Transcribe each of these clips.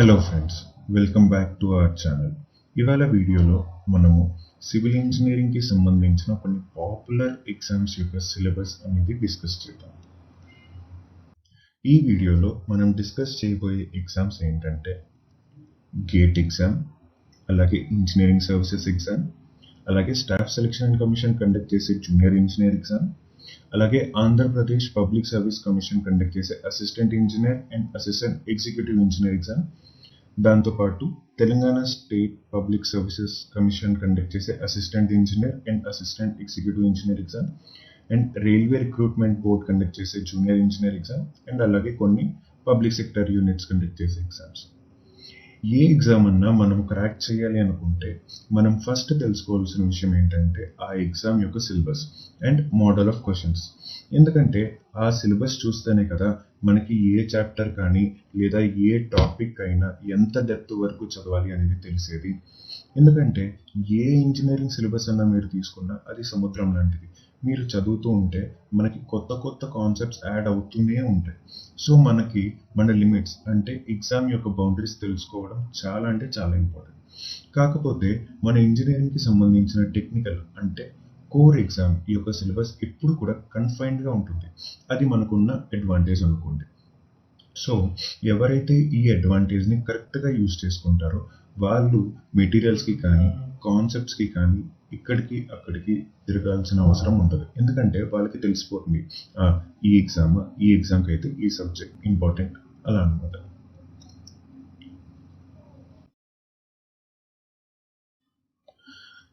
Hello friends, welcome back to our channel. ఇవాళ వీడియోలో మనము సివిల్ ఇంజనీరింగ్కి సంబంధించిన కొన్ని పాపులర్ ఎగ్జామ్స్ యొక్క సిలబస్ అనేది డిస్కస్ చేద్దాం. ఈ వీడియోలో మనం డిస్కస్ చేయబోయే ఎగ్జామ్స్ ఏంటంటే గేట్ ఎగ్జామ్, అలాగే ఇంజనీరింగ్ సర్వీసెస్ ఎగ్జామ్, అలాగే staff selection and commission conduct చేసే జూనియర్ ఇంజనీర్ ఎగ్జామ్, అలాగే Andhra Pradesh public service commission conduct చేసే assistant engineer and assistant executive engineer exam, దాంతోపాటు Telangana state public services commission conduct చేసే assistant engineer and assistant executive engineer exam, and railway recruitment board conduct చేసే junior engineer exam, and అలాగే కొన్ని public sector units conduct చేసే exams. ఏ exam అన్నా మనం crack చేయాలి అనుకుంటే మనం ఫస్ట్ తెలుసుకోవాల్సిన విషయం ఏంటంటే ఆ ఎగ్జామ్ యొక్క syllabus and model of questions. ఎందుకంటే ఆ సిలబస్ చూస్తేనే కదా మనకి ఏ చాప్టర్ కానీ లేదా ఏ టాపిక్ అయినా ఎంత డెప్త్ వరకు చదవాలి అనేది తెలిసేది. ఎందుకంటే ఏ ఇంజనీరింగ్ సిలబస్ అన్నా మీరు తీసుకున్నా అది సముద్రం లాంటిది. మీరు చదువుతూ ఉంటే మనకి కొత్త కొత్త కాన్సెప్ట్స్ యాడ్ అవుతూనే ఉంటాయి. సో మనకి మన లిమిట్స్ అంటే ఎగ్జామ్ యొక్క బౌండరీస్ తెలుసుకోవడం చాలా అంటే చాలా ఇంపార్టెంట్. కాకపోతే మన ఇంజనీరింగ్కి సంబంధించిన టెక్నికల్ అంటే కోర్ ఎగ్జామ్ ఈ యొక్క సిలబస్ ఎప్పుడు కూడా కన్ఫైన్డ్గా ఉంటుంది. అది మనకున్న అడ్వాంటేజ్ అనుకోండి. సో ఎవరైతే ఈ అడ్వాంటేజ్ని కరెక్ట్గా యూజ్ చేసుకుంటారో వాళ్ళు మెటీరియల్స్కి కానీ కాన్సెప్ట్స్కి కానీ ఇక్కడికి అక్కడికి తిరగాల్సిన అవసరం ఉండదు. ఎందుకంటే వాళ్ళకి తెలిసిపోతుంది ఈ ఎగ్జామ్కి అయితే ఈ సబ్జెక్ట్ ఇంపార్టెంట్ అలా అనమాట.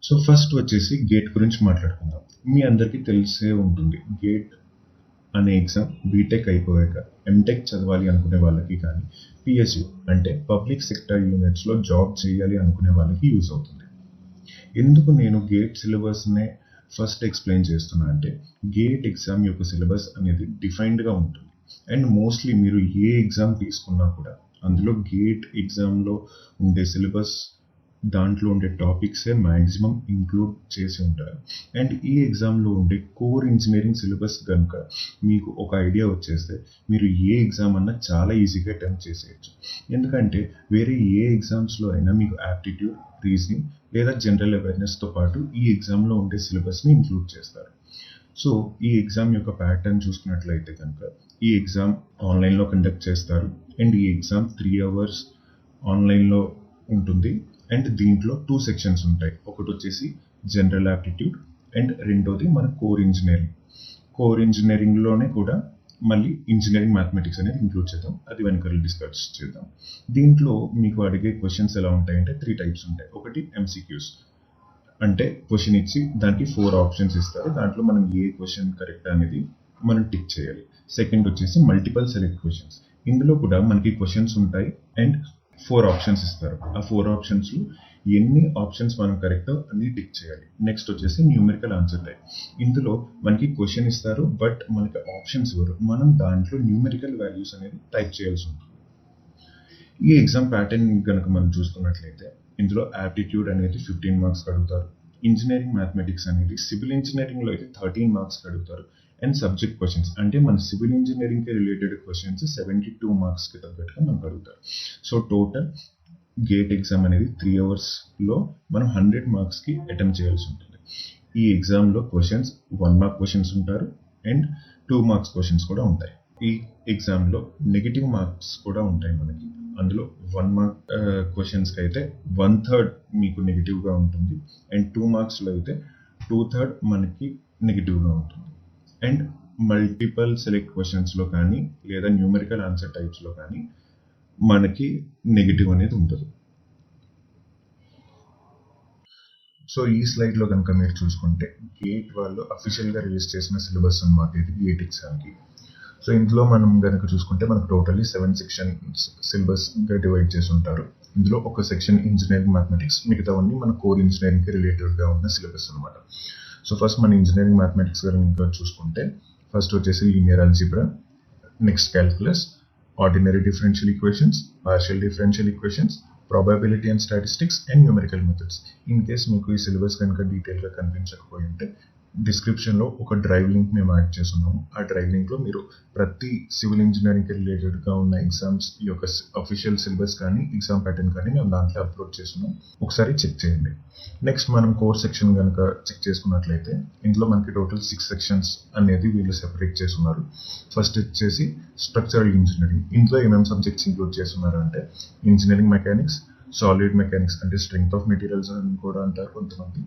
సో ఫస్ట్ వచ్చేసి గేట్ గురించి మాట్లాడుకుందాం. మీ అందరికీ తెలిసే ఉంటుంది గేట్ అనే ఎగ్జామ్ బీటెక్ అయిపోయాక ఎంటెక్ చదవాలి అనుకునే వాళ్ళకి కానీ పిఎస్యు అంటే పబ్లిక్ సెక్టర్ యూనిట్స్లో జాబ్ చేయాలి అనుకునే వాళ్ళకి యూజ్ అవుతుంది. ఎందుకు నేను గేట్ సిలబస్నే ఫస్ట్ ఎక్స్ప్లెయిన్ చేస్తున్నా అంటే గేట్ ఎగ్జామ్ యొక్క సిలబస్ అనేది డిఫైన్డ్గా ఉంటుంది. అండ్ మోస్ట్లీ మీరు ఏ ఎగ్జామ్ తీసుకున్నా కూడా అందులో గేట్ ఎగ్జామ్లో ఉండే సిలబస్ దాంట్లో ఉండే టాపిక్సే మ్యాక్సిమం ఇంక్లూడ్ చేసి ఉంటారు. అండ్ ఈ ఎగ్జామ్లో ఉండే కోర్ ఇంజనీరింగ్ సిలబస్ కనుక మీకు ఒక ఐడియా వచ్చేస్తే మీరు ఏ ఎగ్జామ్ అన్నా చాలా ఈజీగా అటెంప్ట్ చేసేయచ్చు. ఎందుకంటే వేరే ఏ ఎగ్జామ్స్లో అయినా మీకు యాప్టిట్యూడ్, రీజనింగ్ లేదా జనరల్ అవేర్నెస్తో పాటు ఈ ఎగ్జామ్లో ఉండే సిలబస్ని ఇంక్లూడ్ చేస్తారు. సో ఈ ఎగ్జామ్ యొక్క ప్యాటర్న్ చూసుకున్నట్లయితే కనుక ఈ ఎగ్జామ్ ఆన్లైన్లో కండక్ట్ చేస్తారు. అండ్ ఈ ఎగ్జామ్ 3 hours ఆన్లైన్లో ఉంటుంది. అండ్ దీంట్లో 2 sections ఉంటాయి. ఒకటి వచ్చేసి జనరల్ యాప్టిట్యూడ్ అండ్ రెండోది మన కోర్ ఇంజనీరింగ్. కోర్ ఇంజనీరింగ్లోనే కూడా మళ్ళీ ఇంజనీరింగ్ మ్యాథమెటిక్స్ అనేది ఇంక్లూడ్ చేద్దాం. అది వెనకాల డిస్కస్ చేద్దాం. దీంట్లో మీకు అడిగే క్వశ్చన్స్ ఎలా ఉంటాయంటే 3 types ఉంటాయి. ఒకటి ఎంసీక్యూస్ అంటే క్వశ్చన్ ఇచ్చి దానికి 4 options ఇస్తారు. దాంట్లో మనం ఏ క్వశ్చన్ కరెక్ట్ అనేది మనం టిక్ చేయాలి. సెకండ్ వచ్చేసి మల్టిపల్ సెలెక్ట్ క్వశ్చన్స్. ఇందులో కూడా మనకి క్వశ్చన్స్ ఉంటాయి అండ్ 4 options ఇస్తారు. ఆ 4 optionsలో ఎన్ని ఆప్షన్స్ మనం కరెక్టో అన్ని టిక్ చేయాలి. నెక్స్ట్ వచ్చేసి న్యూమెరికల్ ఆన్సర్ టైప్. ఇందులో మనకి క్వశ్చన్ ఇస్తారు బట్ మనకి ఆప్షన్స్ ఇవ్వరు. మనం దాంట్లో న్యూమెరికల్ వాల్యూస్ అనేది టైప్ చేయాల్సి ఉంటుంది. ఈ ఎగ్జామ్ ప్యాటర్న్ కనుక మనం చూసుకున్నట్లయితే ఇందులో యాప్టిట్యూడ్ అనేది 15 marks అడుగుతారు. ఇంజనీరింగ్ మ్యాథమెటిక్స్ అనేది సివిల్ ఇంజనీరింగ్లో అయితే 13 marks అడుగుతారు. అండ్ సబ్జెక్ట్ క్వశ్చన్స్ అంటే మన సివిల్ ఇంజనీరింగ్కి రిలేటెడ్ క్వశ్చన్స్ 72 marksకి తగ్గట్టుగా మనకు అడుగుతారు. సో టోటల్ గేట్ ఎగ్జామ్ అనేది 3 hours మనం 100 marksకి అటెంప్ట్ చేయాల్సి ఉంటుంది. ఈ ఎగ్జామ్లో క్వశ్చన్స్ 1 mark క్వశ్చన్స్ ఉంటారు అండ్ 2 marks క్వశ్చన్స్ కూడా ఉంటాయి. ఈ ఎగ్జామ్లో నెగిటివ్ మార్క్స్ కూడా ఉంటాయి మనకి. అందులో 1 mark క్వశ్చన్స్కి అయితే 1/3 మీకు నెగిటివ్గా ఉంటుంది. అండ్ 2 marksలో అయితే 2/3 మనకి నెగిటివ్గా ఉంటుంది. అండ్ మల్టిపల్ సెలెక్ట్ క్వశ్చన్స్లో కానీ లేదా న్యూమెరికల్ ఆన్సర్ టైప్స్లో కానీ మనకి నెగిటివ్ అనేది ఉంటుంది. సో ఈ స్లైడ్లో కనుక మీరు చూసుకుంటే గేట్ వాళ్ళు అఫీషియల్గా రిలీజ్ చేసిన సిలబస్ అన్నమాట ఇది గేట్ ఎగ్జామ్కి. సో ఇందులో మనం కనుక చూసుకుంటే మనకు టోటల్లీ 7 sections సిలబస్గా డివైడ్ చేసి ఉంటారు. ఇందులో ఒక సెక్షన్ ఇంజనీరింగ్ మ్యాథమెటిక్స్, మిగతావన్నీ మన కోర్ ఇంజనీరింగ్కి రిలేటెడ్గా ఉన్న సిలబస్ అనమాట. సో ఫస్ట్ మన ఇంజనీరింగ్ మ్యాథమెటిక్స్ కనుక చూసుకుంటే ఫస్ట్ వచ్చేసి linear algebra, next calculus, ordinary differential equations, partial differential equations, probability and statistics and numerical methods. In case మీకు ఈ సిలబస్ కనుక డీటెయిల్గా కనిపించకపోయి ఉంటే డిస్క్రిప్షన్లో ఒక డ్రైవ్ లింక్ మేము యాడ్ చేస్తున్నాము. ఆ డ్రైవ్ లింక్లో మీరు ప్రతి సివిల్ ఇంజనీరింగ్కి రిలేటెడ్గా ఉన్న ఎగ్జామ్స్ యొక్క అఫీషియల్ సిలబస్ కానీ ఎగ్జామ్ ప్యాటర్న్ కానీ మేము దాంట్లో అప్లోడ్ చేస్తున్నాం. ఒకసారి చెక్ చేయండి. నెక్స్ట్ మనం కోర్ సెక్షన్ కనుక చెక్ చేసుకున్నట్లయితే ఇందులో మనకి టోటల్ 6 సెక్షన్స్ అనేది వీళ్ళు సెపరేట్ చేస్తున్నారు. ఫస్ట్ వచ్చేసి స్ట్రక్చరల్ ఇంజనీరింగ్. ఇందులో ఏమేమి సబ్జెక్ట్స్ ఇంక్లూడ్ చేస్తున్నారు అంటే ఇంజనీరింగ్ మెకానిక్స్, సాలిడ్ మెకానిక్స్ అంటే స్ట్రెంగ్త్ ఆఫ్ మెటీరియల్స్ అని కూడా అంటారు కొంతమంది,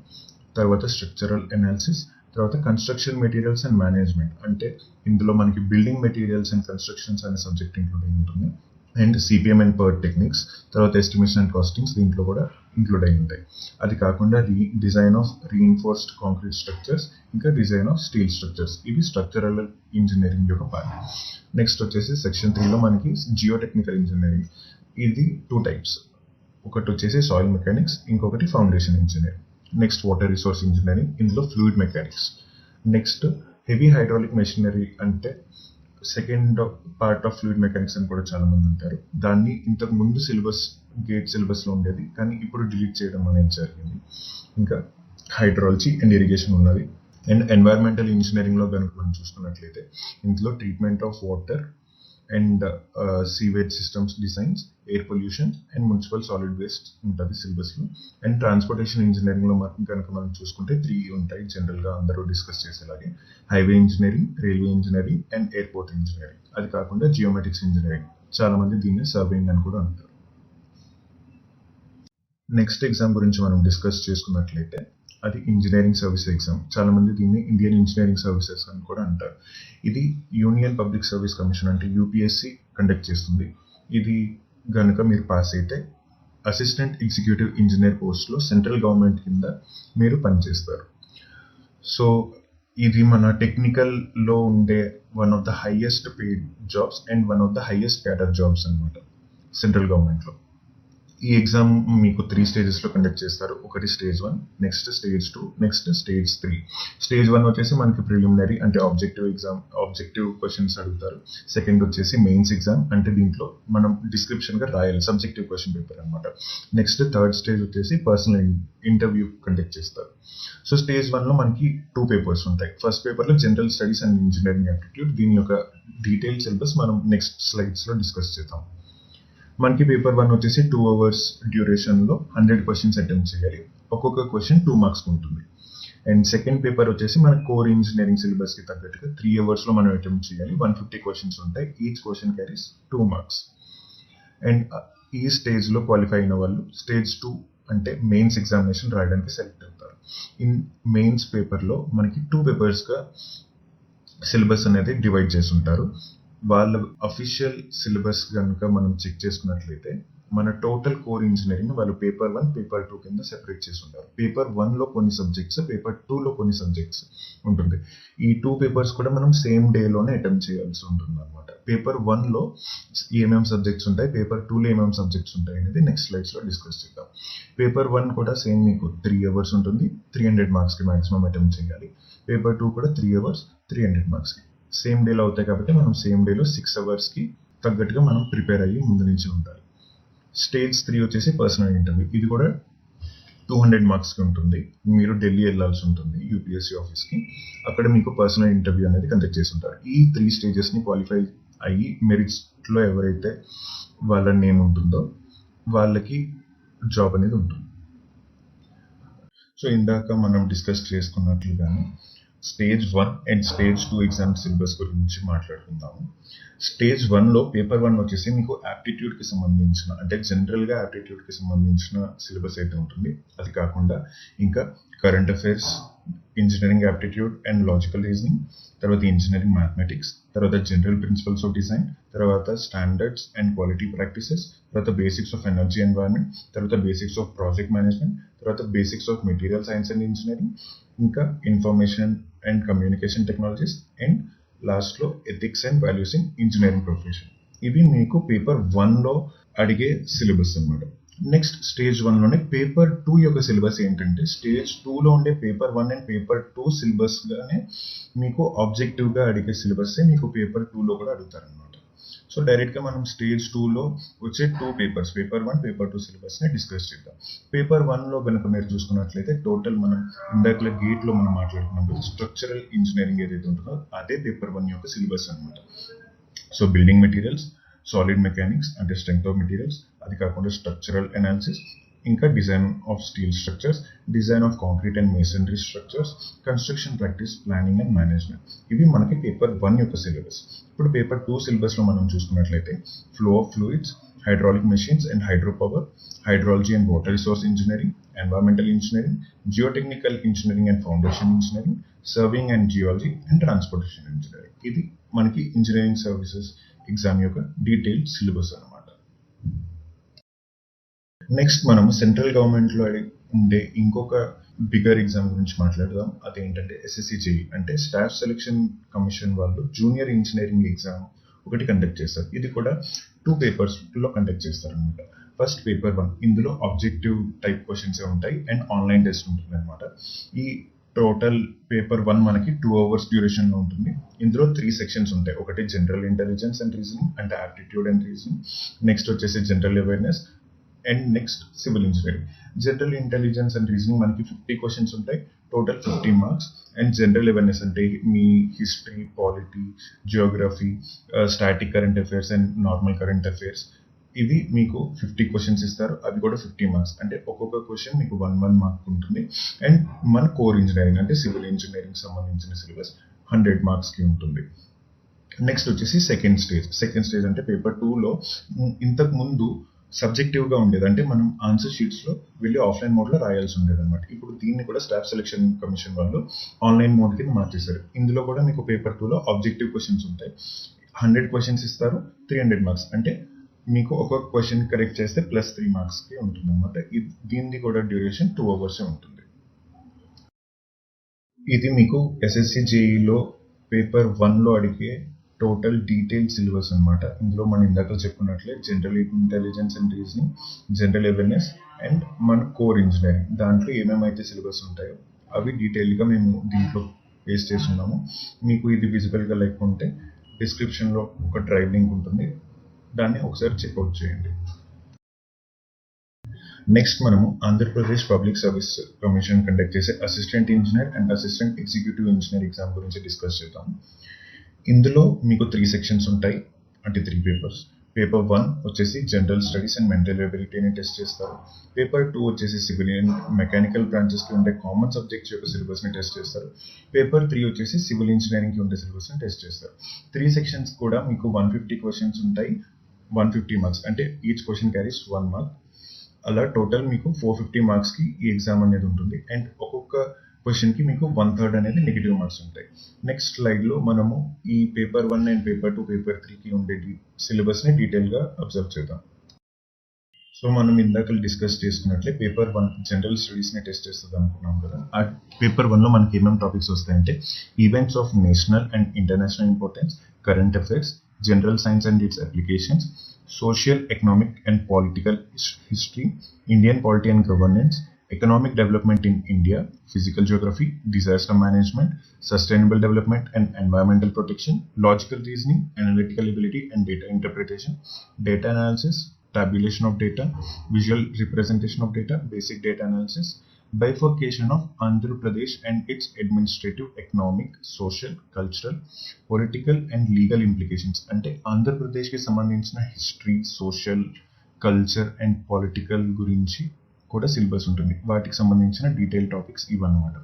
తర్వాత స్ట్రక్చరల్ అనాలిసిస్, తర్వాత కన్స్ట్రక్షన్ మెటీరియల్స్ అండ్ మేనేజ్మెంట్ అంటే ఇందులో మనకి బిల్డింగ్ మెటీరియల్స్ అండ్ కన్స్ట్రక్షన్స్ అనే సబ్జెక్ట్ ఇంక్లూడ్ అయి ఉంటుంది. అండ్ సిపిఎం అండ్ పర్ట్ టెక్నిక్స్, తర్వాత ఎస్టిమేషన్ అండ్ కాస్టింగ్స్ దీంట్లో కూడా ఇంక్లూడ్ అయి ఉంటాయి. అది కాకుండా design of reinforced concrete structures, ఇంకా డిజైన్ ఆఫ్ స్టీల్ స్ట్రక్చర్స్, ఇవి స్ట్రక్చరల్ ఇంజనీరింగ్ యొక్క పార్ట్. నెక్స్ట్ వచ్చేసి సెక్షన్ 3లో మనకి జియోటెక్నికల్ ఇంజనీరింగ్. ఇది 2 టైప్స్. ఒకటి వచ్చేసి సాయిల్ మెకానిక్స్, ఇంకొకటి foundation engineering. Next water resource engineering, ఇందులో fluid mechanics. Next heavy hydraulic machinery అంటే second part of fluid mechanics అని కూడా చాలా మంది అంటారు. దాన్ని ఇంతకు ముందు గేట్ సిలబస్లో ఉండేది, కానీ ఇప్పుడు డిలీట్ చేయడం అనేది జరిగింది. ఇంకా హైడ్రాలజీ అండ్ ఇరిగేషన్ ఉన్నది. అండ్ ఎన్వైరన్మెంటల్ ఇంజనీరింగ్లో కనుక మనం చూసుకున్నట్లయితే ఇందులో treatment of water and sewage systems designs, air pollution and municipal solid waste ఉంటుంది సిలబస్లో. అండ్ ట్రాన్స్పోర్టేషన్ ఇంజనీరింగ్లో కనుక మనం చూసుకుంటే 3 ఉంటాయి జనరల్గా అందరూ డిస్కస్ చేసేలాగే: highway engineering, railway engineering and airport engineering. అది కాకుండా జియోమెట్రిక్స్ ఇంజనీరింగ్, చాలా మంది దీన్ని సర్వేయింగ్ అని కూడా అంటారు. నెక్స్ట్ ఎగ్జామ్ గురించి మనం డిస్కస్ చేసుకున్నట్లయితే అది ఇంజనీరింగ్ సర్వీస్ ఎగ్జామ్. చాలా మంది దీన్ని ఇండియన్ ఇంజనీరింగ్ సర్వీసెస్ అని కూడా అంటారు. ఇది యూనియన్ పబ్లిక్ సర్వీస్ కమిషన్ అంటే యూపీఎస్సి కండక్ట్ చేస్తుంది. ఇది కనుక మీరు పాస్ అయితే అసిస్టెంట్ ఎగ్జిక్యూటివ్ ఇంజనీర్ పోస్ట్లో సెంట్రల్ గవర్నమెంట్ కింద మీరు పనిచేస్తారు. సో ఇది మన టెక్నికల్లో ఉండే one of the highest paid jobs and one of the highest cadre jobs అనమాట సెంట్రల్ గవర్నమెంట్లో. ఈ ఎగ్జామ్ మీకు 3 స్టేజెస్లో కండక్ట్ చేస్తారు. ఒకటి stage 1, next stage 2, next stage 3. Stage 1 వచ్చేసి మనకి ప్రిలిమినరీ అంటే ఆబ్జెక్టివ్ క్వశ్చన్స్ అడుగుతారు. సెకండ్ వచ్చేసి మెయిన్స్ ఎగ్జామ్ అంటే దీంట్లో మనం డిస్క్రిప్షన్గా రాయాలి, సబ్జెక్టివ్ క్వశ్చన్ పేపర్ అనమాట. నెక్స్ట్ థర్డ్ స్టేజ్ వచ్చేసి పర్సనల్ ఇంటర్వ్యూ కండక్ట్ చేస్తారు. సో స్టేజ్ 1లో మనకి 2 పేపర్స్ ఉంటాయి. ఫస్ట్ పేపర్లో general studies and engineering aptitude. దీని యొక్క డీటెయిల్ సిలబస్ మనం నెక్స్ట్ స్లైడ్స్లో డిస్కస్ చేద్దాం. మనకి పేపర్ 1 వచ్చేసి 2 hours డ్యూరేషన్లో 100 క్వశ్చన్స్ అటెంప్ట్ చేయాలి. ఒక్కొక్క క్వశ్చన్ 2 మార్క్స్ ఉంటుంది. అండ్ సెకండ్ పేపర్ వచ్చేసి మన కోర్ ఇంజనీరింగ్ సిలబస్కి తగ్గట్టుగా 3 hours మనం అటెంప్ట్ చేయాలి. 150 క్వశ్చన్స్ ఉంటాయి. Each question carries 2 marks. And ఈ స్టేజ్లో క్వాలిఫై అయిన వాళ్ళు స్టేజ్ 2 అంటే మెయిన్స్ ఎగ్జామినేషన్ రాయడానికి సెలెక్ట్ అవుతారు. ఇన్ మెయిన్స్ పేపర్లో మనకి 2 పేపర్స్గా సిలబస్ అనేది డివైడ్ చేసి ఉంటారు. వాళ్ళ అఫీషియల్ సిలబస్ కనుక మనం చెక్ చేసుకున్నట్లయితే మన టోటల్ కోర్ ఇంజనీరింగ్ వాళ్ళు పేపర్ 1, పేపర్ 2 కింద సెపరేట్ చేసి ఉంటారు. పేపర్ 1లో కొన్ని సబ్జెక్ట్స్, పేపర్ 2లో కొన్ని సబ్జెక్ట్స్ ఉంటుంది. ఈ 2 పేపర్స్ కూడా మనం సేమ్ డేలోనే అటెంప్ట్ చేయాల్సి ఉంటుంది అనమాట. పేపర్ 1లో ఏమేమి సబ్జెక్ట్స్ ఉంటాయి, పేపర్ 2లో ఏమేమి సబ్జెక్ట్స్ ఉంటాయి అనేది నెక్స్ట్ స్లైడ్స్లో డిస్కస్ చేద్దాం. పేపర్ 1 కూడా సేమ్ మీకు 3 hours ఉంటుంది. 300 మార్క్స్కి మాక్సిమం అటెంప్ట్ చేయాలి. పేపర్ 2 కూడా 3 hours, 300 మార్క్స్కి. సేమ్ డేలో అవుతాయి కాబట్టి మనం సేమ్ డేలో 6 hours తగ్గట్టుగా మనం ప్రిపేర్ అయ్యి ముందు నుంచి ఉండాలి. స్టేజ్ 3 వచ్చేసి పర్సనల్ ఇంటర్వ్యూ. ఇది కూడా 200 మార్క్స్కి ఉంటుంది. మీరు ఢిల్లీ వెళ్ళాల్సి ఉంటుంది యూపీఎస్సీ ఆఫీస్కి. అక్కడ మీకు పర్సనల్ ఇంటర్వ్యూ అనేది కండక్ట్ చేసి ఉంటారు. ఈ 3 స్టేజెస్ని క్వాలిఫై అయ్యి మెరిట్స్లో ఎవరైతే వాళ్ళ నేమ్ ఉంటుందో వాళ్ళకి జాబ్ అనేది ఉంటుంది. సో ఇందాక మనం డిస్కస్ చేసుకున్నట్లుగానే stage 1 and stage 2 exam syllabus గురించి మాట్లాడుకుందాము. స్టేజ్ 1లో పేపర్ 1 వచ్చేసి మీకు యాప్టిట్యూడ్కి సంబంధించిన అంటే జనరల్గా యాప్టిట్యూడ్కి సంబంధించిన సిలబస్ అయితే ఉంటుంది. అది కాకుండా ఇంకా current affairs, engineering aptitude and logical reasoning, తర్వాత ఇంజనీరింగ్ మ్యాథమెటిక్స్, తర్వాత జనరల్ ప్రిన్సిపల్స్ ఆఫ్ డిజైన్, తర్వాత స్టాండర్డ్స్ అండ్ క్వాలిటీ ప్రాక్టీసెస్, తర్వాత బేసిక్స్ ఆఫ్ ఎనర్జీ ఎన్వైరన్మెంట్, తర్వాత బేసిక్స్ ఆఫ్ ప్రాజెక్ట్ మేనేజ్మెంట్, తర్వాత basics of material science and engineering, ఇంకా information and communication technologies, and లాస్ట్లో ethics and values in engineering profession. ఇవి మీకు paper 1లో అడిగే syllabus అన్నమాట. Next stage 1లోనే paper 2 యొక్క సిలబస్ ఏంటంటే స్టేజ్ 2లో ఉండే పేపర్ 1 అండ్ పేపర్ 2 సిలబస్గానే మీకు ఆబ్జెక్టివ్గా అడిగే సిలబస్సే మీకు పేపర్ 2లో కూడా అడుగుతారనమాట. సో డైరెక్ట్గా మనం స్టేజ్ 2లో వచ్చే 2 పేపర్స్, పేపర్ 1, పేపర్ 2 సిలబస్ని డిస్కస్ చేద్దాం. పేపర్ 1లో కనుక మీరు చూసుకున్నట్లయితే టోటల్ మనం ఇందాకలా గేట్లో మనం మాట్లాడుకున్నాం కదా, స్ట్రక్చరల్ ఇంజనీరింగ్ ఏదైతే ఉంటుందో అదే పేపర్ 1 యొక్క సిలబస్ అనమాట. So building materials, solid mechanics అంటే స్ట్రెంగ్త్ ఆఫ్ మెటీరియల్స్, అది కాకుండా స్ట్రక్చరల్ అనాలిసిస్, ఇంకా design of steel structures, design of concrete and masonry structures, construction practice, planning and management. ఇవి మనకి పేపర్ 1 యొక్క సిలబస్. ఇప్పుడు పేపర్ 2 సిలబస్లో మనం చూసుకున్నట్లయితే flow of fluids, hydraulic machines and hydropower, hydrology and water resource engineering, environmental engineering, geotechnical engineering and foundation engineering, surveying and geology and transportation engineering. ఇది మనకి engineering services exam యొక్క detailed syllabus అన్నమాట. Next మనము central గవర్నమెంట్లో ఉండే ఇంకొక bigger exam గురించి మాట్లాడదాం. అదేంటంటే SSC అంటే స్టాఫ్ సెలక్షన్ కమిషన్ వాళ్ళు జూనియర్ ఇంజనీరింగ్ ఎగ్జామ్ ఒకటి కండక్ట్ చేస్తారు. ఇది కూడా 2 పేపర్స్లో కండక్ట్ చేస్తారు అనమాట. ఫస్ట్ పేపర్ 1, ఇందులో ఆబ్జెక్టివ్ టైప్ క్వశ్చన్స్ ఉంటాయి అండ్ ఆన్లైన్ టెస్ట్ ఉంటుంది అనమాట. ఈ టోటల్ పేపర్ 1 మనకి 2 hours డ్యూరేషన్లో ఉంటుంది. ఇందులో 3 సెక్షన్స్ ఉంటాయి. ఒకటి జనరల్ ఇంటెలిజెన్స్ అండ్ రీజనింగ్ అంటే ఆప్టిట్యూడ్ అండ్ రీజనింగ్, నెక్స్ట్ వచ్చేసి general awareness and next civil engineering. General intelligence and reasoning మనకి 50 క్వశ్చన్స్ ఉంటాయి, total 50 marks. And general awareness అంటే మీ history, polity, geography, static current affairs and normal current affairs, ఇవి మీకు 50 questions ఇస్తారు. అవి కూడా 50 మార్క్స్. అంటే ఒక్కొక్క క్వశ్చన్ మీకు 1 మార్క్ ఉంటుంది. అండ్ మన కోర్ ఇంజనీరింగ్ అంటే సివిల్ ఇంజనీరింగ్ సంబంధించిన సిలబస్ 100 మార్క్స్కి ఉంటుంది. నెక్స్ట్ వచ్చేసి సెకండ్ స్టేజ్ అంటే పేపర్ 2లో ఇంతకు ముందు సబ్జెక్టివ్గా ఉండేది, అంటే మనం ఆన్సర్ షీట్స్లో వెళ్ళి ఆఫ్లైన్ మోడ్లో రాయాల్సి ఉండేది అనమాట. ఇప్పుడు దీన్ని కూడా స్టాఫ్ సెలక్షన్ కమిషన్ వాళ్ళు ఆన్లైన్ మోడ్ కింద మార్చేశారు. ఇందులో కూడా మీకు పేపర్ 2లో ఆబ్జెక్టివ్ క్వశ్చన్స్ ఉంటాయి. 100 క్వశ్చన్స్ ఇస్తారు, 300 మార్క్స్. అంటే మీకు ఒక్కొక్క క్వశ్చన్ కరెక్ట్ చేస్తే +3 మార్క్స్కి ఉంటుంది అనమాట. దీనిది కూడా డ్యూరేషన్ 2 hours ఉంటుంది. ఇది మీకు SSC పేపర్ 1లో అడిగే టోటల్ డీటెయిల్ సిలబస్ అనమాట. ఇందులో మనం ఇందాక చెప్పుకున్నట్లే general intelligence and reasoning, general awareness and మన కోర్ ఇంజనీరింగ్, దాంట్లో ఏమేమైతే సిలబస్ ఉంటాయో అవి డీటెయిల్గా మేము దీంట్లో పేస్ట్ చేస్తున్నాము. మీకు ఇది విజిబుల్గా లేకుంటే డిస్క్రిప్షన్లో ఒక డ్రైవ్ లింక్ ఉంటుంది, దాన్ని ఒకసారి చెక్అవుట్ చేయండి. నెక్స్ట్ మనము Andhra Pradesh public service commission conduct చేసే assistant engineer and assistant executive engineer exam గురించి డిస్కస్ చేద్దాం. ఇందులో మీకు 3 సెక్షన్స్ ఉంటాయి, అంటే 3 పేపర్స్. పేపర్ 1 వచ్చేసి జనరల్ స్టడీస్ అండ్ మెంటల్ ఎబిలిటీని టెస్ట్ చేస్తారు. పేపర్ 2 వచ్చేసి సివిల్ అండ్ మెకానికల్ బ్రాంచెస్కి ఉండే కామన్ సబ్జెక్ట్స్ యొక్క సిలబస్ని టెస్ట్ చేస్తారు. పేపర్ 3 వచ్చేసి సివిల్ ఇంజనీరింగ్కి ఉండే సిలబస్ని టెస్ట్ చేస్తారు. 3 సెక్షన్స్ కూడా మీకు 150 క్వశ్చన్స్ ఉంటాయి, 150 మార్క్స్. అంటే ఈచ్ క్వశ్చన్ క్యారీస్ 1 మార్క్. అలా టోటల్ మీకు 450 మార్క్స్కి ఈ ఎగ్జామ్ అనేది ఉంటుంది. అండ్ ఒక్కొక్క క్వశ్చన్కి మీకు 1/3 అనేది నెగిటివ్ మార్క్స్ ఉంటాయి. నెక్స్ట్ స్లైడ్లో మనము ఈ పేపర్ 1 అండ్ పేపర్ 2, పేపర్ 3కి ఉండే సిలబస్ని డీటెయిల్గా అబ్జర్వ్ చేద్దాం. సో మనం ఇందాక డిస్కస్ చేసుకున్నట్లే పేపర్ 1 జనరల్ స్టడీస్ని టెస్ట్ చేస్తుంది అనుకున్నాం కదా. ఆ పేపర్ 1లో మనకి ఏమేమి టాపిక్స్ వస్తాయంటే events of national and international importance, current affairs, general science and its applications, social, economic and political history, Indian polity and governance, economic development in India, physical geography, disaster management, sustainable development and environmental protection, logical reasoning, analytical ability and data interpretation, data analysis, tabulation of data, visual representation of data, basic data analysis, bifurcation of Andhra Pradesh and its administrative, economic, social, cultural, political and legal implications. అంటే ఆంధ్రప్రదేశ్కి సంబంధించిన history, social, culture and political గురించి కూడా syllabus ఉంటుంది. వాటికి సంబంధించిన detail topics ఇవన్నమాట.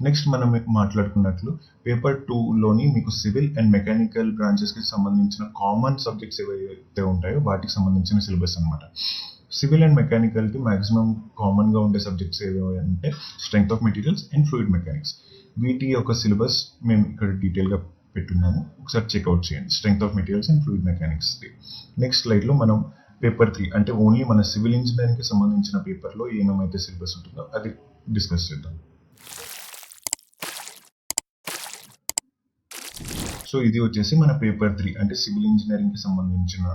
Next మనం మాట్లాడుకున్నట్లు పేపర్ 2లోని మీకు సివిల్ అండ్ మెకానికల్ బ్రాంచెస్కి సంబంధించిన కామన్ సబ్జెక్ట్స్ ఏవైతే ఉంటాయో వాటికి సంబంధించిన సిలబస్ అనమాట. సివిల్ అండ్ మెకానికల్కి మ్యాక్సిమం కామన్గా ఉండే సబ్జెక్ట్స్ ఏవి అంటే strength of materials and fluid mechanics. వీటి యొక్క సిలబస్ మేము ఇక్కడ డీటెయిల్గా పెట్టున్నాము, ఒకసారి చెక్అవుట్ చేయండి. Strength of materials and fluid mechanics. Next స్లైడ్లో మనం పేపర్ 3 అంటే ఓన్లీ మన సివిల్ ఇంజనీరింగ్కి సంబంధించిన పేపర్లో ఏమేమైతే సిలబస్ ఉంటుందో అది డిస్కస్ చేద్దాం. సో ఇది వచ్చేసి మన పేపర్ 3 అంటే సివిల్ ఇంజనీరింగ్కి సంబంధించిన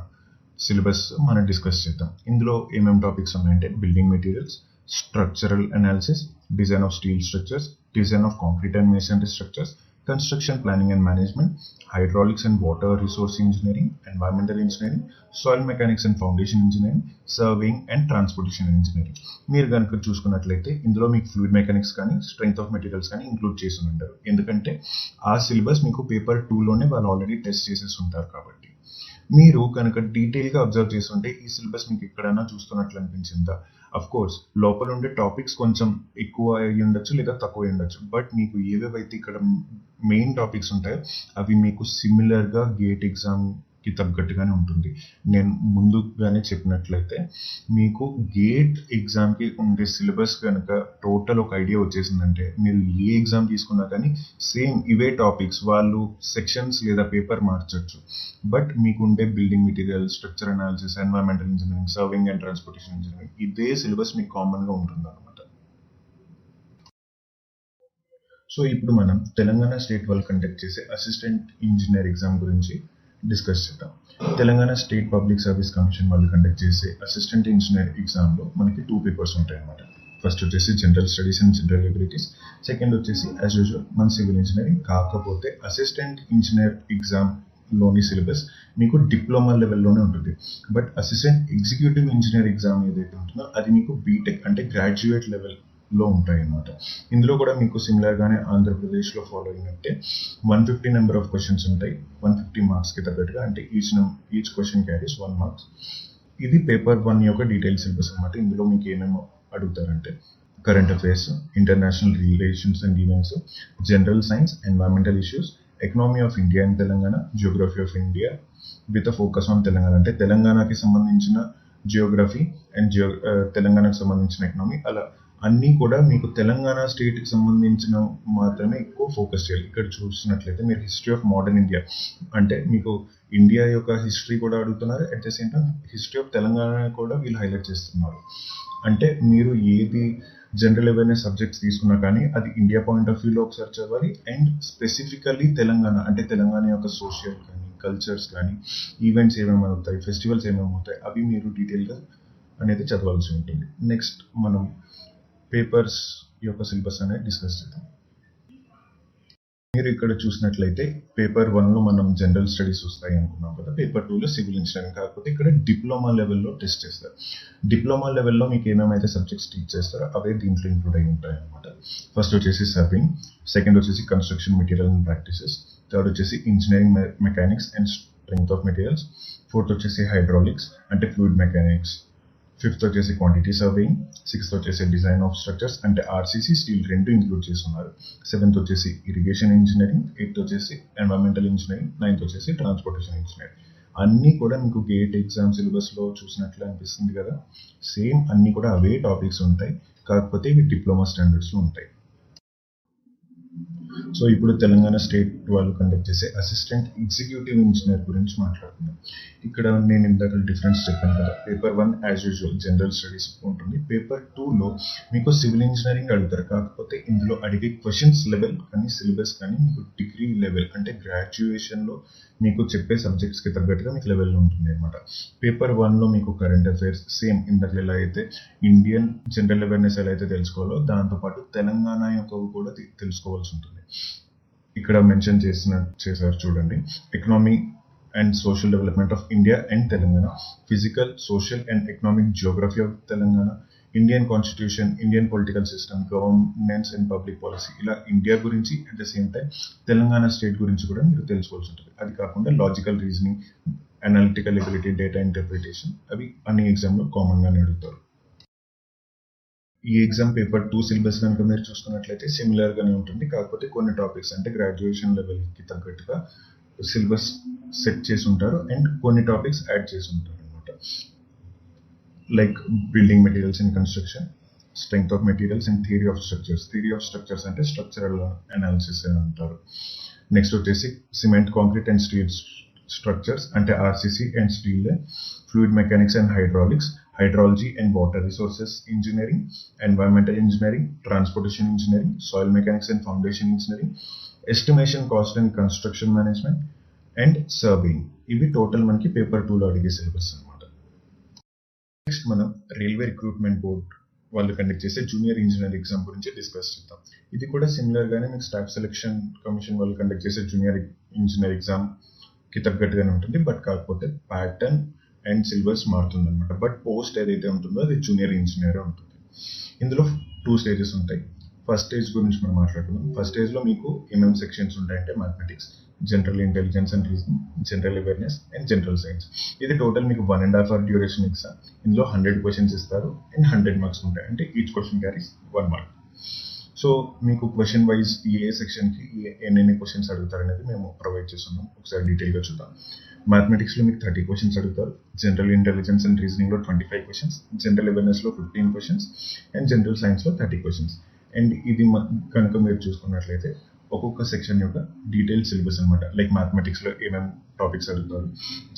సిలబస్ మనం డిస్కస్ చేద్దాం. ఇందులో ఏమేమి టాపిక్స్ ఉన్నాయంటే building materials, structural analysis, design of steel structures, design of concrete and masonry structures, construction planning and management, hydraulics and water resource engineering, environmental engineering, soil mechanics and foundation engineering, surveying and transportation engineering. మీరు కనుక చూసుకున్నట్లయితే ఇందులో మీకు fluid mechanics కానీ strength of materials కానీ include చేసి ఉంటారు, ఎందుకంటే ఆ సిలబస్ మీకు పేపర్ 2లోనే వాళ్ళు ఆల్రెడీ టెస్ట్ చేసేసి ఉంటారు. కాబట్టి మీరు కనుక డీటెయిల్గా అబ్జర్వ్ చేస్తుంటే ఈ సిలబస్ మీకు ఎక్కడైనా చూస్తున్నట్లు అనిపించిందా? అఫ్ కోర్స్ లోపల ఉండే టాపిక్స్ కొంచెం ఎక్కువ అయ్యి ఉండొచ్చు లేదా తక్కువ అయ్యి ఉండొచ్చు, బట్ మీకు ఏవేవైతే ఇక్కడ మెయిన్ టాపిక్స్ ఉంటాయో అవి మీకు సిమిలర్గా గేట్ ఎగ్జామ్కి తగ్గట్టుగానే ఉంటుంది. నేను ముందుగానే చెప్పినట్లయితే మీకు గేట్ ఎగ్జామ్కి ఉండే సిలబస్ కనుక టోటల్ ఒక ఐడియా వచ్చేసిందంటే మీరు ఏ ఎగ్జామ్ తీసుకున్నా కానీ సేమ్ ఇవే టాపిక్స్ వాళ్ళు సెక్షన్స్ లేదా పేపర్ మార్చచ్చు, బట్ మీకు ఉండే building material, structure analysis, environmental engineering, serving and transportation engineering ఇదే సిలబస్ మీకు కామన్గా ఉంటుంది అనమాట. సో ఇప్పుడు మనం తెలంగాణ స్టేట్ వాళ్ళు కండక్ట్ చేసే అసిస్టెంట్ ఇంజనీర్ ఎగ్జామ్ గురించి డిస్కస్ చేద్దాం. Telangana state public service commission వాళ్ళు కండక్ట్ చేసే అసిస్టెంట్ ఇంజనీర్ ఎగ్జామ్లో మనకి 2 పేపర్స్ ఉంటాయి అన్నమాట. ఫస్ట్ వచ్చేసి general studies and general abilities, second వచ్చేసి యాజ్ యూజువల్ మన సివిల్ ఇంజనీరింగ్. కాకపోతే అసిస్టెంట్ ఇంజనీర్ ఎగ్జామ్లోని సిలబస్ మీకు డిప్లొమా లెవెల్లోనే ఉంటుంది, but assistant executive engineer exam ఏదైతే ఉంటుందో అది మీకు బీటెక్ అంటే గ్రాడ్యుయేట్ లెవెల్లో ఉంటాయి అన్నమాట. ఇందులో కూడా మీకు సిమిలర్గానే ఆంధ్రప్రదేశ్లో ఫాలో అయినట్టే 150 నెంబర్ ఆఫ్ క్వశ్చన్స్ ఉంటాయి, 150 మార్క్స్కి తగ్గట్టుగా, అంటే ఈచ్ క్వశ్చన్ క్యారీస్ 1 మార్క్స్. ఇది పేపర్ 1 యొక్క డీటెయిల్ సిలబస్ అనమాట. ఇందులో మీకు ఏమేమో అడుగుతారంటే current affairs, international relations and events, general science, environmental issues, economy of India and Telangana, geography of India with focus on Telangana, అంటే తెలంగాణకి సంబంధించిన జియోగ్రఫీ అండ్ తెలంగాణకు సంబంధించిన ఎకనామీ, అలా అన్నీ కూడా మీకు తెలంగాణ స్టేట్కి సంబంధించిన మాత్రమే ఎక్కువ ఫోకస్ చేయాలి. ఇక్కడ చూసినట్లయితే మీరు హిస్టరీ ఆఫ్ మోడర్న్ ఇండియా అంటే మీకు ఇండియా యొక్క హిస్టరీ కూడా అడుగుతున్నారు, at the same time history of Telangana కూడా వీళ్ళు హైలైట్ చేస్తున్నారు. అంటే మీరు ఏది జనరల్ అవేర్నెస్ సబ్జెక్ట్స్ తీసుకున్నా కానీ అది ఇండియా పాయింట్ ఆఫ్ వ్యూలో ఒకసారి చదవాలి, అండ్ స్పెసిఫికల్లీ తెలంగాణ అంటే తెలంగాణ యొక్క సోషల్ కానీ కల్చర్స్ కానీ ఈవెంట్స్ ఏమేమి అవుతాయి, ఫెస్టివల్స్ ఏమేమి అవుతాయి అవి మీరు డీటెయిల్గా అనేది చదవాల్సి ఉంటుంది. నెక్స్ట్ మనం పేపర్స్ యొక్క సిలబస్ అనేది డిస్కస్ చేద్దాం. మీరు ఇక్కడ చూసినట్లయితే పేపర్ 1లో మనం జనరల్ స్టడీస్ వస్తాయి అనుకున్నాం కదా, పేపర్ 2లో సివిల్ ఇంజనీరింగ్. కాకపోతే ఇక్కడ డిప్లొమా లెవెల్లో టెస్ట్ చేస్తారు. డిప్లొమా లెవెల్లో మీకు ఏమేమైతే సబ్జెక్ట్స్ టీచ్ చేస్తారో అవే దీంట్లో ఇంక్లూడ్ అయి ఉంటాయి అనమాట. ఫస్ట్ వచ్చేసి సర్వింగ్, సెకండ్ వచ్చేసి construction material and practices, third వచ్చేసి engineering mechanics and strength of materials, fourth వచ్చేసి హైడ్రాలిక్స్ అంటే ఫ్లూయిడ్ మెకానిక్స్, ఫిఫ్త్ వచ్చేసి క్వాంటిటీ సర్వేయింగ్, సిక్స్త్ వచ్చేసి డిజైన్ ఆఫ్ స్ట్రక్చర్స్ అంటే ఆర్సీసీ స్టీల్ రెండు ఇంక్లూడ్ చేస్తున్నారు, సెవెంత్ వచ్చేసి ఇరిగేషన్ ఇంజనీరింగ్, ఎయిత్ వచ్చేసి ఎన్వైరన్మెంటల్ ఇంజనీరింగ్, నైన్త్ వచ్చేసి ట్రాన్స్పోర్టేషన్ ఇంజనీరింగ్. అన్నీ కూడా మీకు గేట్ ఎగ్జామ్ సిలబస్లో చూసినట్లు అనిపిస్తుంది కదా, సేమ్ అన్నీ కూడా అవే టాపిక్స్ ఉంటాయి, కాకపోతే ఇవి డిప్లొమా స్టాండర్డ్స్లో ఉంటాయి. సో ఇప్పుడు తెలంగాణ స్టేట్ వాళ్ళు కండక్ట్ చేసే అసిస్టెంట్ ఎగ్జిక్యూటివ్ ఇంజనీర్ గురించి మాట్లాడుతున్నాం. ఇక్కడ నేను ఇందాక డిఫరెన్స్ చెప్పాను కదా, paper 1 as usual general studies ఉంటుంది, పేపర్ 2లో మీకు సివిల్ ఇంజనీరింగ్ అడుగుతారు. కాకపోతే ఇందులో అడిగే క్వశ్చన్స్ లెవెల్ కానీ సిలబస్ కానీ మీకు డిగ్రీ లెవెల్ అంటే గ్రాడ్యుయేషన్లో మీకు చెప్పే సబ్జెక్ట్స్కి తగ్గట్టుగా మీకు లెవెల్ ఉంటుంది అనమాట. పేపర్ 1లో మీకు కరెంట్ అఫైర్స్ సేమ్ ఇందాక ఎలా అయితే ఇండియన్ జనరల్ అవేర్నెస్ ఎలా అయితే తెలుసుకోవాలో దాంతోపాటు తెలంగాణ యొక్క కూడా తెలుసుకోవాల్సి ఉంటుంది. ఇక్కడ మెన్షన్ చేశారు చూడండి, economy and social development of India and Telangana, physical, social and economic Geography of Telangana, Indian constitution, Indian political system, governance and public policy, ఇలా ఇండియా గురించి at the same time Telangana state గురించి కూడా మీరు తెలుసుకోవాల్సి ఉంటుంది. అది కాకుండా logical reasoning, analytical ability, data interpretation అవి అన్ని ఎగ్జామ్లో కామన్గానే అడుగుతారు. ఈ ఎగ్జామ్ పేపర్ 2 సిలబస్ కనుక మీరు చూసుకున్నట్లయితే సిమిలర్గానే ఉంటుంది, కాకపోతే కొన్ని టాపిక్స్ అంటే గ్రాడ్యుయేషన్ లెవెల్కి తగ్గట్టుగా సిలబస్ సెట్ చేసి ఉంటారు అండ్ కొన్ని టాపిక్స్ యాడ్ చేసి ఉంటారు అనమాట. Like building materials in construction, strength of materials and theory of structures. Theory of structures అంటే స్ట్రక్చరల్ అనాలిసిస్ అని అంటారు. నెక్స్ట్ వచ్చేసి cement, concrete and steel structures అంటే RCC and steel, fluid mechanics and hydraulics, hydrology and water resources engineering, environmental engineering, transportation engineering, soil mechanics and foundation engineering, estimation, cost and construction management, and surveying. ఇవి total మనకి paper 2లో అడిగే syllabus అనమాట. Next మనం railway recruitment board వాళ్ళు conduct చేసే junior engineer exam గురించి discuss చేద్దాం. ఇది కూడా సిమిలర్ గానే మీకు స్టాఫ్ సెలక్షన్ కమిషన్ వాళ్ళు కండక్ట్ చేసే జూనియర్ ఇంజనీర్ ఎగ్జామ్ కి తగ్గట్టుగానే ఉంటుంది. బట్ కాకపోతే ప్యాటర్న్ అండ్ సిలబస్ మారుతుంది అనమాట. బట్ పోస్ట్ ఏదైతే ఉంటుందో అది జూనియర్ ఇంజనీర్ ఉంటుంది. ఇందులో 2 స్టేజెస్ ఉంటాయి. ఫస్ట్ స్టేజ్ గురించి మనం మాట్లాడుకుందాం. ఫస్ట్ స్టేజ్ లో మీకు ఏమేమి సెక్షన్స్ ఉంటాయంటే mathematics, general intelligence and reasoning, general awareness and general science. ఇది టోటల్ మీకు 1.5 hour డ్యూరేషన్ ఎగ్జామ్. ఇందులో 100 క్వశ్చన్స్ ఇస్తారు అండ్ 100 మార్క్స్ ఉంటాయి. అంటే each question carries 1 mark. So మీకు క్వశ్చన్ వైజ్ ఏ సెక్షన్ కి ఎన్ని క్వశ్చన్స్ అడుగుతారు అనేది మేము ప్రొవైడ్ చేస్తున్నాం. ఒకసారి డీటెయిల్ గా చూద్దాం. మ్యాథమెటిక్స్ లో మీకు 30 క్వశ్చన్స్ అడుగుతారు, జనరల్ ఇంటెలిజెన్స్ అండ్ రీజనింగ్ లో 25 క్వశ్చన్స్, జనరల్ అవేర్నెస్ లో 15 క్వశ్చన్స్ అండ్ జనరల్ సైన్స్ లో 30 క్వశ్చన్స్. అండ్ ఇది కనుక మీరు చూసుకున్నట్లయితే ఒక్కొక్క సెక్షన్ యొక్క డీటెయిల్ సిలబస్ అనమాట. లైక్ మ్యాథమెటిక్స్ లో ఏమేమి టాపిక్స్ అడుగుతారు,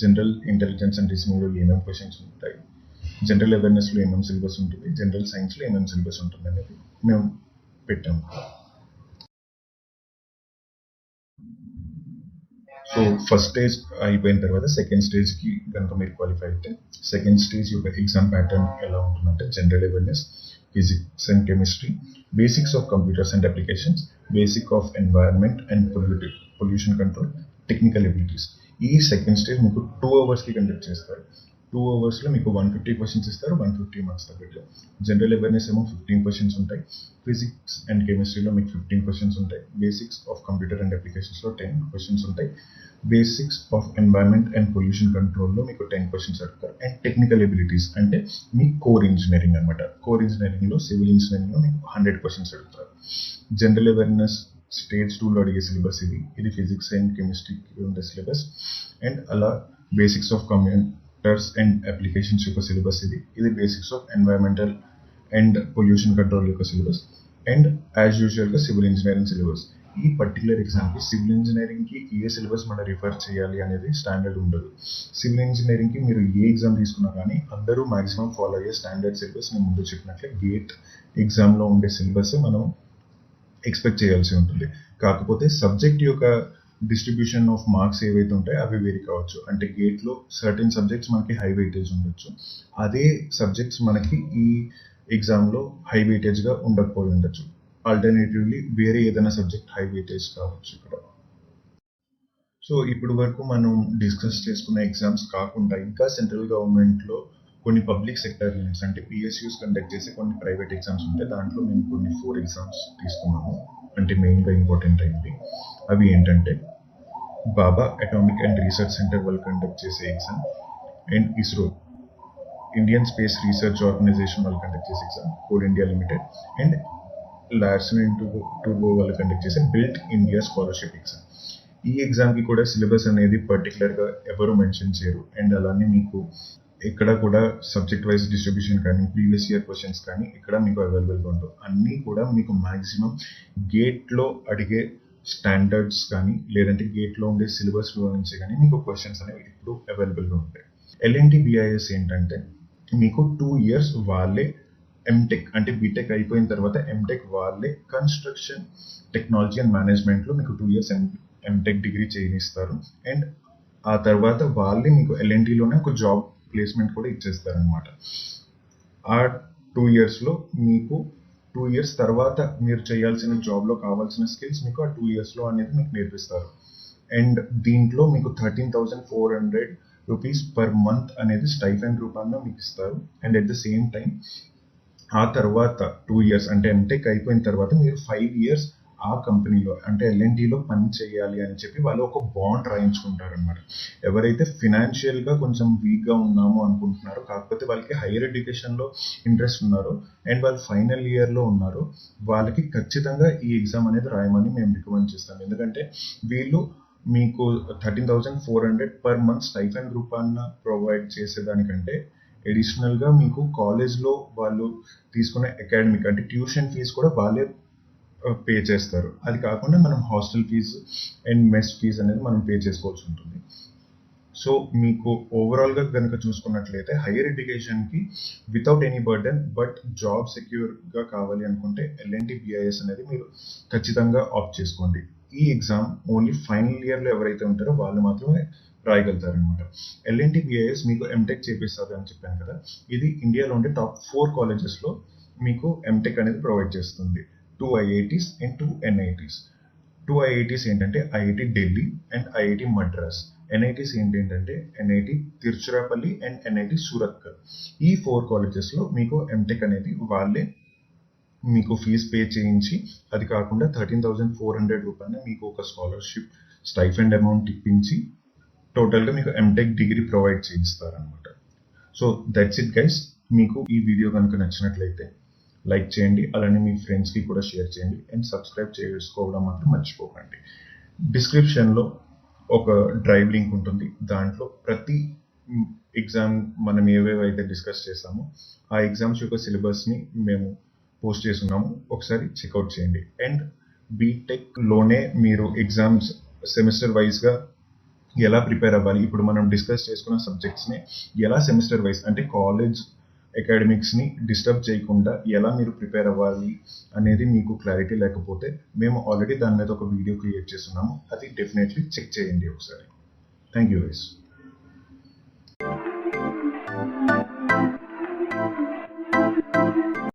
జనరల్ ఇంటెలిజెన్స్ అండ్ రీజనింగ్ లో ఏమేమి క్వశ్చన్స్ ఉంటాయి, జనరల్ అవేర్నెస్ లో ఏమేమి సిలబస్ ఉంటుంది, జనరల్ సైన్స్ లో ఏమేమి సిలబస్ ఉంటుంది అనేది మేము పెట్టాము. సో ఫస్ట్ స్టేజ్ అయిపోయిన తర్వాత సెకండ్ స్టేజ్ కి కనుక మీరు క్వాలిఫై అయితే సెకండ్ స్టేజ్ యొక్క ఎగ్జామ్ ప్యాటర్న్ ఎలా ఉంటుందంటే general awareness, physics and chemistry, basics of computers and applications, basic of environment and pollution control, technical abilities. ఈ సెకండ్ స్టేజ్ మీకు 2 hours కి కండక్ట్ చేస్తారు. 2 hours లో మీకు 150 క్వశ్చన్స్ ఇస్తారు, 150 మార్క్స్ తగ్గట్టు. జనరల్ అవేర్నెస్ ఏమో 15 క్వశ్చన్స్ ఉంటాయి, ఫిజిక్స్ అండ్ కెమిస్ట్రీలో మీకు 15 క్వశ్చన్స్ ఉంటాయి, basics of computer and applications లో 10 క్వశ్చన్స్ ఉంటాయి, basics of environment and pollution control లో మీకు 10 క్వశ్చన్స్ అడుగుతారు. అండ్ టెక్నికల్ ఎబిలిటీస్ అంటే మీ కోర్ ఇంజనీరింగ్ అనమాట. కోర్ ఇంజనీరింగ్ లో సివిల్ ఇంజనీరింగ్ లో మీకు 100 క్వశ్చన్స్ అడుగుతారు. జనరల్ అవేర్నెస్ స్టేజ్ 2 లో అడిగే సిలబస్ ఇది ఫిజిక్స్ అండ్ కెమిస్ట్రీకి ఉండే సిలబస్. అండ్ అలా basics of computers and applications యొక్క సిలబస్ ఇది basics of environmental and pollution control యొక్క సిలబస్. అండ్ యాజ్ యూజువల్ గా సివిల్ ఇంజనీరింగ్ సిలబస్. ఈ పర్టికులర్ ఎగ్జామ్ కి సివిల్ ఇంజనీరింగ్ కి ఏ సిలబస్ మనం రిఫర్ చేయాలి అనేది స్టాండర్డ్ ఉండదు. సివిల్ ఇంజనీరింగ్ కి మీరు ఏ ఎగ్జామ్ తీసుకున్నా కానీ అందరూ మాక్సిమం ఫాలో అయ్యే స్టాండర్డ్ సిలబస్ నేను ముందు చెప్పినట్లే గేట్ ఎగ్జామ్ లో ఉండే సిలబస్ మనం ఎక్స్పెక్ట్ చేయాల్సి ఉంటుంది. కాకపోతే సబ్జెక్ట్ యొక్క డిస్ట్రిబ్యూషన్ ఆఫ్ మార్క్స్ ఏవైతే ఉంటాయో అవి వేరీ కావచ్చు. అంటే గేట్ లో సర్టెన్ సబ్జెక్ట్స్ మనకి హై వెయిటేజ్ ఉండొచ్చు, అదే సబ్జెక్ట్స్ మనకి ఈ ఎగ్జామ్ లో హై వెయిటేజ్ గా ఉండకపోయి ఉండొచ్చు. ఆల్టర్నేటివ్లీ వేరే ఏదైనా సబ్జెక్ట్ హై వెయిటేజ్ కావచ్చు ఇక్కడ. సో ఇప్పుడు వరకు మనం డిస్కస్ చేసుకున్న ఎగ్జామ్స్ కాకుండా ఇంకా సెంట్రల్ గవర్నమెంట్ లో కొన్ని పబ్లిక్ సెక్టర్ యూనిట్స్ అంటే పిఎస్యూస్ కండక్ట్ చేసే కొన్ని ప్రైవేట్ ఎగ్జామ్స్ ఉంటాయి. దాంట్లో మేము కొన్ని 4 ఎగ్జామ్స్ తీసుకున్నాము, అంటే మెయిన్ గా ఇంపార్టెంట్ అయింది. అవి ఏంటంటే Bhabha atomic and research centre వాళ్ళు కండక్ట్ చేసే exam, and ISRO Indian space research organisation వాళ్ళు కండక్ట్ చేసే exam, coal India limited, and Larsen and Toubro వాళ్ళు కండక్ట్ చేసే బిల్ట్ ఇండియా స్కాలర్షిప్ ఎగ్జామ్. ఈ ఎగ్జామ్ కి కూడా సిలబస్ అనేది పర్టికులర్ గా ఎవరు మెన్షన్ చేయరు. అండ్ అలానే మీకు ఎక్కడ కూడా సబ్జెక్ట్ వైజ్ డిస్ట్రిబ్యూషన్ కానీ ప్రీవియస్ ఇయర్ క్వశ్చన్స్ కానీ ఇక్కడ మీకు అవైలబుల్గా ఉండవు. అన్నీ కూడా మీకు మాక్సిమం గేట్లో అడిగే స్టాండర్డ్స్ కానీ లేదంటే గేట్లో ఉండే సిలబస్లో నుంచి కానీ మీకు క్వశ్చన్స్ అనేవి ఇప్పుడు అవైలబుల్గా ఉంటాయి. ఎల్ఎన్టీ బిఐఎస్ ఏంటంటే మీకు 2 years వాళ్ళే ఎంటెక్ అంటే బీటెక్ అయిపోయిన తర్వాత ఎంటెక్ వాళ్ళే కన్స్ట్రక్షన్ టెక్నాలజీ అండ్ మేనేజ్మెంట్లో మీకు 2 years ఎంటెక్ డిగ్రీ చేయనిస్తారు. అండ్ ఆ తర్వాత వాళ్ళే మీకు ఎల్ఎన్టీలోనే ఒక జాబ్ ప్లేస్మెంట్ కూడా ఇచ్చేస్తారు అనమాట. ఆ 2 years లో మీకు 2 years తర్వాత మీరు చేయాల్సిన జాబ్లో కావాల్సిన స్కిల్స్ మీకు ఆ 2 years లో అనేది మీకు నేర్పిస్తారు. అండ్ దీంట్లో మీకు 13,400 రూపీస్ పర్ మంత్ అనేది స్టైఫండ్ రూపంలో మీకు ఇస్తారు. And at the same time ఆ తర్వాత 2 years అంటే ఎంటెక్ అయిపోయిన తర్వాత మీరు 5 years ఆ కంపెనీలో అంటే ఎల్ఎన్టీలో పని చేయాలి అని చెప్పి వాళ్ళు ఒక బాండ్ రాయించుకుంటారు అనమాట. ఎవరైతే ఫినాన్షియల్ గా కొంచెం వీక్ గా ఉన్నామో అనుకుంటున్నారో, కాకపోతే వాళ్ళకి హైయర్ ఎడ్యుకేషన్ లో ఇంట్రెస్ట్ ఉన్నారో అండ్ వాళ్ళు ఫైనల్ ఇయర్ లో ఉన్నారో వాళ్ళకి ఖచ్చితంగా ఈ ఎగ్జామ్ అనేది రాయమని మేము రికమెండ్ చేస్తాం. ఎందుకంటే వీళ్ళు మీకు 13,400 పర్ మంత్ స్టైఫండ్ రూపాన్న ప్రొవైడ్ చేసేదానికంటే అడిషనల్ గా మీకు కాలేజ్ లో వాళ్ళు తీసుకునే అకాడమిక్ అంటే ట్యూషన్ ఫీజు కూడా వాళ్ళే పే చేస్తారు. అది కాకుండా మనం hostel fees and mess fees అనేది మనం పే చేసుకోవాల్సి ఉంటుంది. సో మీకు ఓవరాల్ గా కనుక చూసుకున్నట్లయితే హైయర్ ఎడ్యుకేషన్ కి without any burden but job secure గా కావాలి అనుకుంటే ఎల్ఎన్టీ బిఐఎస్ అనేది మీరు ఖచ్చితంగా ఆప్ట్ చేసుకోండి. ఈ ఎగ్జామ్ ఓన్లీ ఫైనల్ ఇయర్ లో ఎవరైతే ఉంటారో వాళ్ళు మాత్రమే రాయగలుగుతారు అనమాట. ఎల్ఎన్టీ బిఐఎస్ మీకు ఎంటెక్ చేపిస్తుంది అని చెప్పాను కదా, ఇది ఇండియాలో ఉండే టాప్ 4 colleges లో మీకు ఎంటెక్ అనేది ప్రొవైడ్ చేస్తుంది 2 IITs అండ్ 2 NITs. 2 IITs ఏంటంటే IIT Delhi and IIT Madras. NITs ఏంటంటే NIT Tiruchirappalli and NIT Surathkal. ఈ 4 కాలేజెస్లో మీకు ఎంటెక్ అనేది వాళ్ళే మీకు ఫీజు పే చేయించి, అది కాకుండా 13,400 రూపాయలు మీకు ఒక స్కాలర్షిప్ స్టైఫండ్ అమౌంట్ ఇప్పించి టోటల్గా మీకు ఎంటెక్ డిగ్రీ ప్రొవైడ్ చేయిస్తారనమాట. So that's it guys. మీకు ఈ వీడియో కనుక నచ్చినట్లయితే లైక్ చేయండి, అలానే మీ ఫ్రెండ్స్కి కూడా షేర్ చేయండి అండ్ సబ్స్క్రైబ్ చేసుకోవడం మాత్రం మర్చిపోకండి. డిస్క్రిప్షన్లో ఒక డ్రైవ్ లింక్ ఉంటుంది. దాంట్లో ప్రతి ఎగ్జామ్ మనం ఏవేవైతే డిస్కస్ చేసామో ఆ ఎగ్జామ్స్ యొక్క సిలబస్ని మేము పోస్ట్ చేస్తున్నాము, ఒకసారి చెక్అవుట్ చేయండి. అండ్ బీటెక్లోనే మీరు ఎగ్జామ్స్ సెమిస్టర్ వైజ్గా ఎలా ప్రిపేర్ అవ్వాలి, ఇప్పుడు మనం డిస్కస్ చేసుకున్న సబ్జెక్ట్స్ని ఎలా సెమిస్టర్ వైజ్ అంటే కాలేజ్ అకాడమిక్స్ని డిస్టర్బ్ చేయకుండా ఎలా మీరు ప్రిపేర్ అవ్వాలి అనేది మీకు క్లారిటీ లేకపోతే మేము ఆల్రెడీ దాని మీద ఒక వీడియో క్రియేట్ చేస్తున్నాము, అది డెఫినెట్లీ చెక్ చేయండి ఒకసారి. Thank you guys.